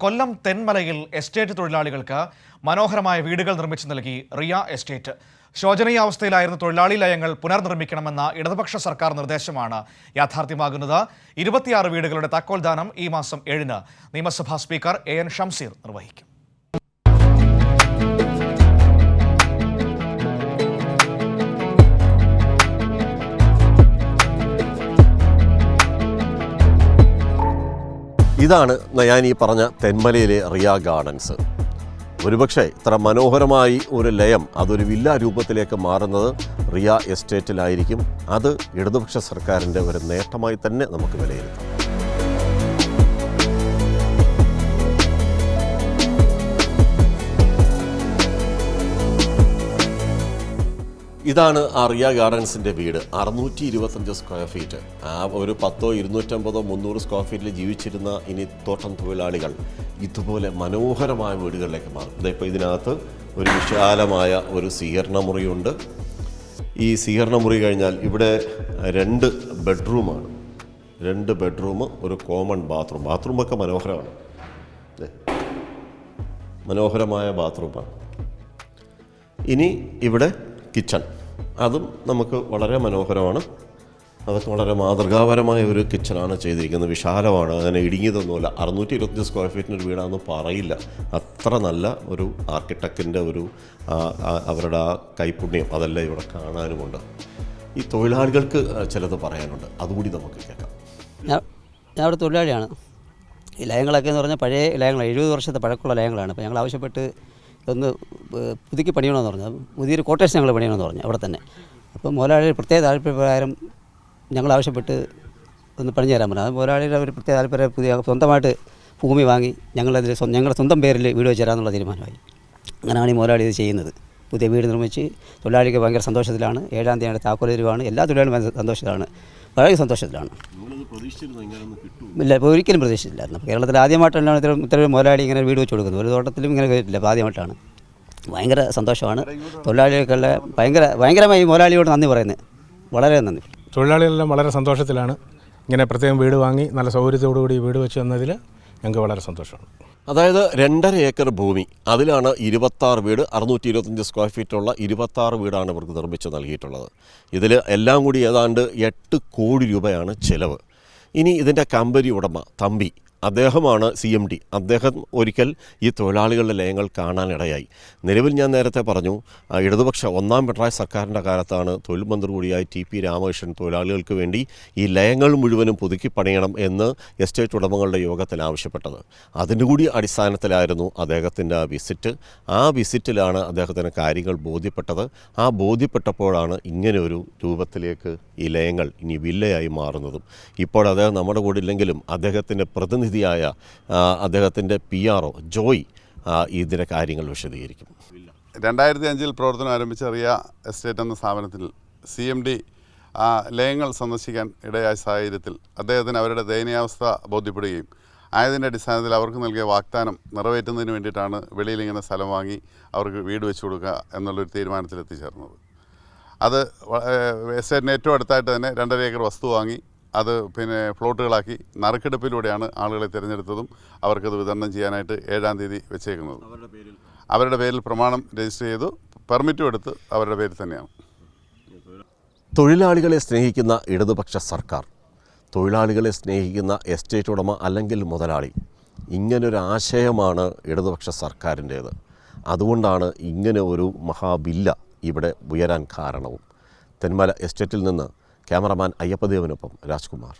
കൊല്ലം തെന്മലയിൽ estate തൊഴിലാളികൾക്ക് മനോഹരമായ വീടുകൾ നിർമ്മിച്ചു നൽകി റിയ എസ്റ്റേറ്റ്. ശോചനീയാവസ്ഥയിലായിരുന്ന തൊഴിലാളി ലയങ്ങൾ പുനർനിർമ്മിക്കണമെന്ന ഇടതുപക്ഷ സർക്കാർ നിർദ്ദേശമാണ് യാഥാർത്ഥ്യമാകുന്നത്. 26 വീടുകളുടെ താക്കോൽദാനം ഈ മാസം 7-ന് നിയമസഭാ സ്പീക്കർ AN ഷംസീർ നിർവഹിക്കും. ഇതാണ് ഞാൻ ഈ പറഞ്ഞ തെന്മലയിലെ റിയ ഗാർഡൻസ്. ഒരുപക്ഷെ ഇത്ര മനോഹരമായി ഒരു ലയം അതൊരു വില്ല രൂപത്തിലേക്ക് മാറുന്നത് റിയ എസ്റ്റേറ്റിലായിരിക്കും. അത് ഇടതുപക്ഷ സർക്കാരിൻ്റെ ഒരു നേട്ടമായി തന്നെ നമുക്ക് വിലയിരുത്താം. ഇതാണ് ആ റിയ ഗാർഡൻസിൻ്റെ വീട്. 625 സ്ക്വയർ ഫീറ്റ്. ആ ഒരു 100, 250, 300 സ്ക്വയർ ഫീറ്റിൽ ജീവിച്ചിരുന്ന ഇനി തോട്ടം തൊഴിലാളികൾ ഇതുപോലെ മനോഹരമായ വീടുകളിലേക്ക് മാറും. ഇപ്പോൾ ഇതിനകത്ത് ഒരു വിശാലമായ ഒരു സ്വീകരണ മുറിയുണ്ട്. ഈ സ്വീകരണ മുറി കഴിഞ്ഞാൽ ഇവിടെ 2 ബെഡ്റൂമാണ്. 2 ബെഡ്റൂം, ഒരു കോമൺ ബാത്റൂമൊക്കെ മനോഹരമാണ്. മനോഹരമായ ബാത്റൂമാണ്. ഇനി ഇവിടെ കിച്ചൺ, അതും നമുക്ക് വളരെ മനോഹരമാണ്. അതൊക്കെ വളരെ മാതൃകാപരമായ ഒരു കിച്ചണാണ് ചെയ്തിരിക്കുന്നത്. വിശാലമാണ്, അങ്ങനെ ഇടുങ്ങിയതൊന്നുമല്ല. 625 സ്ക്വയർ ഫീറ്റിൻ്റെ ഒരു വീടാണെന്ന് പറയില്ല. അത്ര നല്ല ഒരു ആർക്കിടെക്റ്റിൻ്റെ ഒരു അവരുടെ ആ കൈപുണ്യം അതെല്ലാം ഇവിടെ കാണാനുമുണ്ട്. ഈ തൊഴിലാളികൾക്ക് ചിലത് പറയാനുണ്ട്, അതുകൂടി നമുക്ക് കേൾക്കാം. ഞാൻ ഇവിടെ തൊഴിലാളിയാണ്. ഈ ലയങ്ങളൊക്കെ എന്ന് പറഞ്ഞാൽ പഴയ ലയങ്ങളാണ്, 70 വർഷത്തെ പഴക്കമുള്ള ലയങ്ങളാണ്. അപ്പോൾ ഞങ്ങൾ ആവശ്യപ്പെട്ട് ഒന്ന് പുതുക്കി പണിയണമെന്ന് പറഞ്ഞു. പുതിയൊരു കോട്ടേഴ്സ് ഞങ്ങൾ പണിയണമെന്ന് പറഞ്ഞു അവിടെ തന്നെ. അപ്പോൾ മുതലാളി പ്രത്യേക താല്പര്യപ്രകാരം ഞങ്ങൾ ആവശ്യപ്പെട്ട് ഒന്ന് പണിഞ്ഞു തരാൻ പറഞ്ഞു. അത് മുതലാളിയുടെ ഒരു പ്രത്യേക താല്പര്യം പുതിയ സ്വന്തമായിട്ട് ഭൂമി വാങ്ങി ഞങ്ങളുടെ സ്വന്തം പേരിൽ വീട് വെച്ച് തരാമെന്നുള്ള തീരുമാനമായി. അങ്ങനെയാണ് ഈ മുതലാളി ഇത് ചെയ്യുന്നത്. പുതിയ വീട് നിർമ്മിച്ച് തൊഴിലാളിക്ക് ഭയങ്കര സന്തോഷത്തിലാണ്. 7-ാം തീയതിയാണ് താക്കോൽ തരുവാണ്. എല്ലാ തൊഴിലാളികളും സന്തോഷത്തിലാണ്, വളരെ സന്തോഷത്തിലാണ്. ഇല്ല, ഇപ്പോൾ ഒരിക്കലും പ്രതീക്ഷിച്ചില്ലായിരുന്നു. കേരളത്തിൽ ആദ്യമായിട്ടാണ് ഇത്തരം മുതലാളി ഇങ്ങനെ വീട് വെച്ച് കൊടുക്കുന്നത്. ഒരു തോട്ടത്തിലും ഇങ്ങനെ കേട്ടില്ല, അപ്പോൾ ആദ്യമായിട്ടാണ്. ഭയങ്കര സന്തോഷമാണ്. തൊഴിലാളികൾക്കുള്ള ഭയങ്കരമായി മുതലാളിയോട് നന്ദി പറയുന്നത്, വളരെ നന്ദി. തൊഴിലാളികളെല്ലാം വളരെ സന്തോഷത്തിലാണ്. ഇങ്ങനെ പ്രത്യേകം വീട് വാങ്ങി നല്ല സൗകര്യത്തോടുകൂടി വീട് വെച്ച് തന്നതിൽ ഞങ്ങൾക്ക് വളരെ സന്തോഷമാണ്. അതായത് 2.5 ഏക്കർ ഭൂമി, അതിലാണ് 26 വീട്, 625 സ്ക്വയർ ഫീറ്റുള്ള 26 വീടാണ് ഇവർക്ക് നിർമ്മിച്ച് നൽകിയിട്ടുള്ളത്. ഇതിൽ എല്ലാം കൂടി ഏതാണ്ട് 8 കോടി രൂപയാണ് ചിലവ്. ഇനി ഇതിൻ്റെ കമ്പനി ഉടമ തമ്പി, അദ്ദേഹമാണ് CMD. അദ്ദേഹം ഒരിക്കൽ ഈ തൊഴിലാളികളുടെ ലയങ്ങൾ കാണാനിടയായി. നിലവിൽ ഞാൻ നേരത്തെ പറഞ്ഞു, ഇടതുപക്ഷ 1-ാം പിണറായി സർക്കാരിൻ്റെ കാലത്താണ് തൊഴിൽ മന്ത്രി കൂടിയായി TP രാമകൃഷ്ണൻ തൊഴിലാളികൾക്ക് വേണ്ടി ഈ ലയങ്ങൾ മുഴുവനും പുതുക്കി പണിയണം എന്ന് എസ്റ്റേറ്റ് ഉടമകളുടെ യോഗത്തിൽ ആവശ്യപ്പെട്ടത്. അതിൻ്റെ കൂടി അടിസ്ഥാനത്തിലായിരുന്നു അദ്ദേഹത്തിൻ്റെ വിസിറ്റ്. ആ വിസിറ്റിലാണ് അദ്ദേഹത്തിന് കാര്യങ്ങൾ ബോധ്യപ്പെട്ടത്. ആ ബോധ്യപ്പെട്ടപ്പോഴാണ് ഇങ്ങനെ ഒരു രൂപത്തിലേക്ക് ഈ ലയങ്ങൾ ഇനി വില്ലയായി മാറുന്നതും. ഇപ്പോൾ അദ്ദേഹം നമ്മുടെ കൂടെ ഇല്ലെങ്കിലും അദ്ദേഹത്തിൻ്റെ പ്രതിനിധി അദ്ദേഹത്തിൻ്റെ PRO ജോയ് ഇതിൻ്റെ കാര്യങ്ങൾ വിശദീകരിക്കും. 2005 പ്രവർത്തനം ആരംഭിച്ച റിയ എസ്റ്റേറ്റ് എന്ന സ്ഥാപനത്തിൽ CMD ലയങ്ങൾ സന്ദർശിക്കാൻ ഇടയായ സാഹചര്യത്തിൽ അദ്ദേഹത്തിന് അവരുടെ ദയനീയാവസ്ഥ ബോധ്യപ്പെടുകയും ആയതിൻ്റെ അടിസ്ഥാനത്തിൽ അവർക്ക് നൽകിയ വാഗ്ദാനം നിറവേറ്റുന്നതിന് വേണ്ടിയിട്ടാണ് വെളിയിൽ ഇങ്ങനെ സ്ഥലം വാങ്ങി അവർക്ക് വീട് വെച്ച് കൊടുക്കുക എന്നുള്ളൊരു തീരുമാനത്തിൽ എത്തിച്ചേർന്നത്. അത് എസ്റ്റേറ്റിന് ഏറ്റവും അടുത്തായിട്ട് തന്നെ 2.5 ഏക്കർ വസ്തു വാങ്ങി അത് പ്ലോട്ടുകളാക്കി നറുക്കെടുപ്പിലൂടെയാണ് ആളുകളെ തിരഞ്ഞെടുത്തതും അവർക്കത് വിതരണം ചെയ്യാനായിട്ട് 7-ാം തീയതി വെച്ചേക്കുന്നത്. അവരുടെ പേരിൽ പ്രമാണം രജിസ്റ്റർ ചെയ്തു, പെർമിറ്റും എടുത്ത് അവരുടെ പേരിൽ തന്നെയാണ്. തൊഴിലാളികളെ സ്നേഹിക്കുന്ന ഇടതുപക്ഷ സർക്കാർ, തൊഴിലാളികളെ സ്നേഹിക്കുന്ന എസ്റ്റേറ്റ് ഉടമ അല്ലെങ്കിൽ മുതലാളി, ഇങ്ങനൊരു ആശയമാണ് ഇടതുപക്ഷ സർക്കാരിൻ്റേത്. അതുകൊണ്ടാണ് ഇങ്ങനെ ഒരു മഹാബില്ല ഇവിടെ ഉയരാൻ കാരണവും. തെന്മല എസ്റ്റേറ്റിൽ നിന്ന് ക്യാമറമാൻ അയ്യപ്പദേവനൊപ്പം രാജ്കുമാർ.